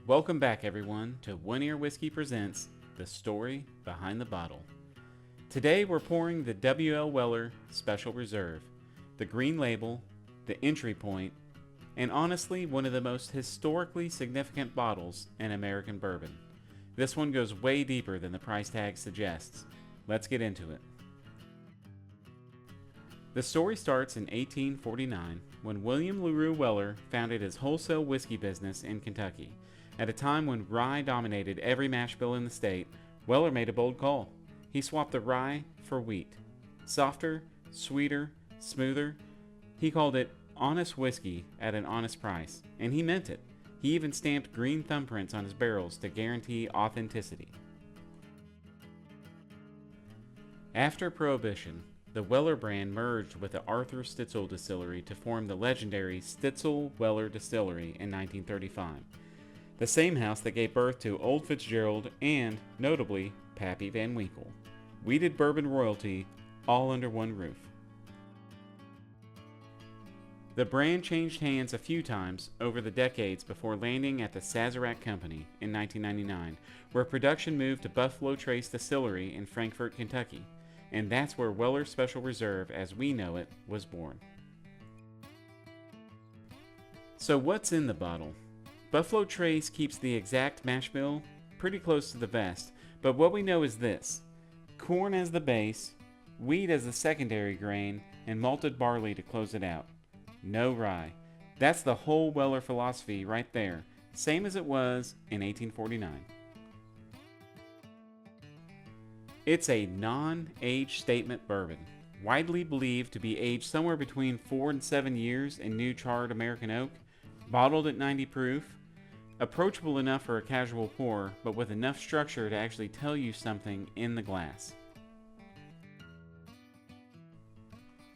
Welcome back, everyone, to One Ear Whiskey Presents The Story Behind the Bottle. Today we're pouring the W.L. Weller Special Reserve, the green label, the entry point, and honestly one of the most historically significant bottles in American bourbon. This one goes way deeper than the price tag suggests. Let's get into it. The story starts in 1849 when William Larue Weller founded his wholesale whiskey business in Kentucky. At a time when rye dominated every mash bill in the state, Weller made a bold call. He swapped the rye for wheat. Softer, sweeter, smoother. He called it honest whiskey at an honest price, and he meant it. He even stamped green thumbprints on his barrels to guarantee authenticity. After Prohibition, the Weller brand merged with the Arthur Stitzel Distillery to form the legendary Stitzel-Weller Distillery in 1935. The same house that gave birth to Old Fitzgerald and, notably, Pappy Van Winkle. Wheated bourbon royalty, all under one roof. The brand changed hands a few times over the decades before landing at the Sazerac Company in 1999, where production moved to Buffalo Trace Distillery in Frankfort, Kentucky. And that's where Weller Special Reserve, as we know it, was born. So what's in the bottle? Buffalo Trace keeps the exact mash bill pretty close to the vest, but what we know is this: corn as the base, wheat as the secondary grain, and malted barley to close it out. No rye. That's the whole Weller philosophy right there, same as it was in 1849. It's a non-age statement bourbon, widely believed to be aged somewhere between 4 and 7 years in new charred American oak, bottled at 90 proof, approachable enough for a casual pour, but with enough structure to actually tell you something in the glass.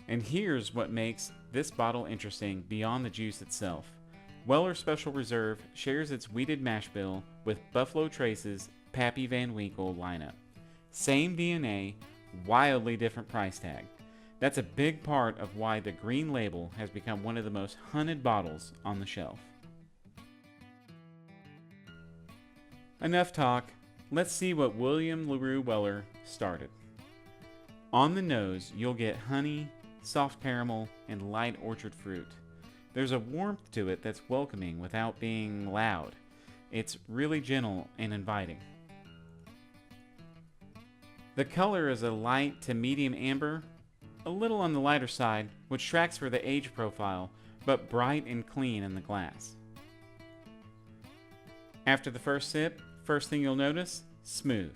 And here's what makes this bottle interesting beyond the juice itself. Weller Special Reserve shares its wheated mash bill with Buffalo Trace's Pappy Van Winkle lineup. Same DNA, wildly different price tag. That's a big part of why the green label has become one of the most hunted bottles on the shelf. Enough talk, let's see what William Larue Weller started. On the nose, you'll get honey, soft caramel, and light orchard fruit. There's a warmth to it that's welcoming without being loud. It's really gentle and inviting. The color is a light to medium amber, a little on the lighter side, which tracks for the age profile, but bright and clean in the glass. After the first sip, first thing you'll notice, smooth.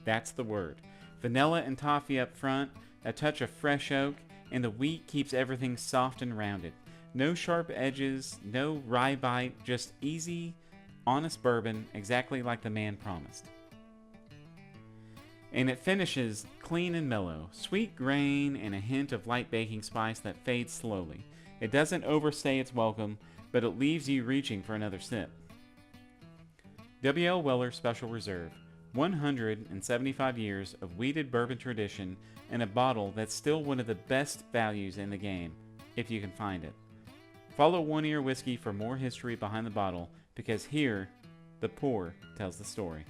That's the word. Vanilla and toffee up front, a touch of fresh oak, and the wheat keeps everything soft and rounded. No sharp edges, no rye bite, just easy, honest bourbon, exactly like the man promised. And it finishes clean and mellow, sweet grain and a hint of light baking spice that fades slowly. It doesn't overstay its welcome, but it leaves you reaching for another sip. W.L. Weller Special Reserve, 175 years of wheated bourbon tradition and a bottle that's still one of the best values in the game, if you can find it. Follow One Ear Whiskey for more history behind the bottle, because here, the pour tells the story.